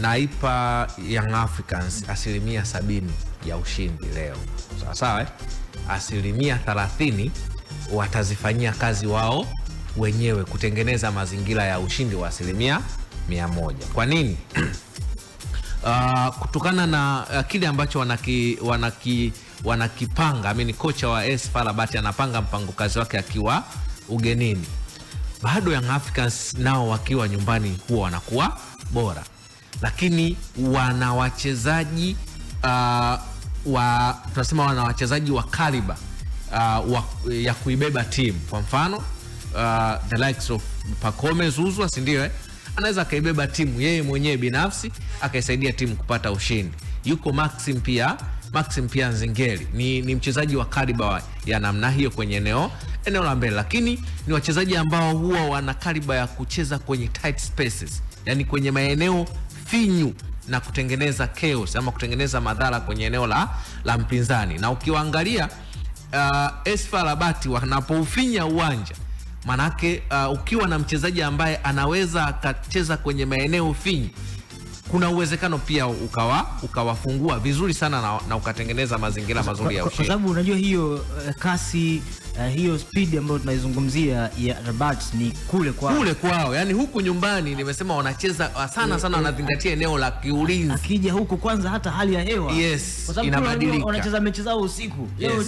naipa Young Africans 70% ya ushindi leo. Sawa sawa 30% watazifanyia kazi wao wenyewe kutengeneza mazingira ya ushindi wa 100%. Kwa nini? Kutokana na kile ambacho wanakipanga, kocha wa AS FAR Rabat anapanga mpango kazi wake akiwa ugenini. Bado Young Africans nao wakiwa nyumbani huwa wanakuwa bora, lakini wana wachezaji tunasema wana wachezaji wa kaliba ya kuibeba timu. Kwa mfano the likes of Pacome Zouzoua, si ndio anaweza kaibeba timu yeye mwenyewe binafsi akaisaidia timu kupata ushindi. Yuko Maxim pia Nzengeli ni mchezaji wa kaliba ya namna hiyo kwenye eneo la mbele, lakini ni wachezaji ambao huwa wana kaliba ya kucheza kwenye tight spaces, yani kwenye maeneo finyu na kutengeneza chaos ama kutengeneza madhara kwenye eneo la mpinzani. Na ukiwaangalia AS FAR Rabat wanapoufinya uwanja, manake ukiwa na mchezaji ambaye anaweza akacheza kwenye maeneo finyu, kuna uwezekano pia ukawafungua vizuri sana na ukatengeneza mazingira mazuri ya ushindi. Kwa sababu unajua hiyo kasi, hiyo speed ambayo tunaizungumzia ya Rabat ni kule kwao. Yani huku nyumbani nimesema wanacheza sana wanazingatia eneo la kiulinzi. Akija huku kwanza hata hali ya hewa inabadilika. Wanacheza mechi zao usiku. Leo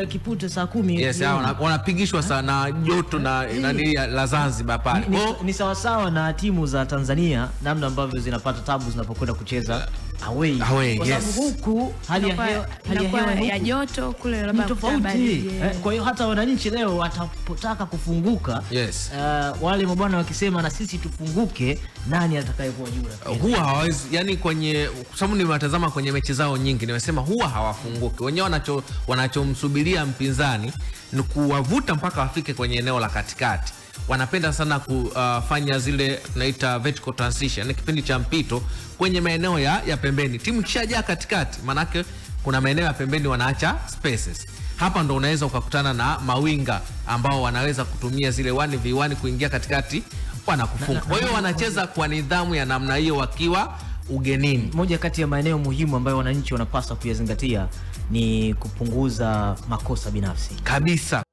kipute saa 10. Wanapigishwa sana joto na la Zanzibar pale. Ni sawa sawa na timu za Tanzania namna ambavyo zinapata tabu zinapokwenda kucheza away. Kwa sababu huku hali ya hewa ya joto, kule labda tofauti. Kwa hiyo hata wananchi leo watapotaka kufunguka, wale mabwana wakisema na sisi tufunguke, nani atakayekuwa juu? Huwa hawezi, yani kwenye sababu nimetazama kwenye mechi zao nyingi, nimesema huwa hawafunguki. Wenyewe wanachomsubiria mpinzani ni kuwavuta mpaka wafike kwenye eneo la katikati. Wanapenda sana kufanya zile tunaita vertical transition, kipindi cha mpito kwenye maeneo ya pembeni. Timu kishaja katikati, manake kuna maeneo ya pembeni wanaacha spaces. Hapa ndo unaweza ukakutana na mawinga ambao wanaweza kutumia zile 1v1 kuingia katikati wanakufunga. Kwa hiyo wanacheza kwa nidhamu ya namna hiyo wakiwa ugenini. Moja kati ya maeneo muhimu ambayo wananchi wanapaswa kuyazingatia ni kupunguza makosa binafsi. Kabisa.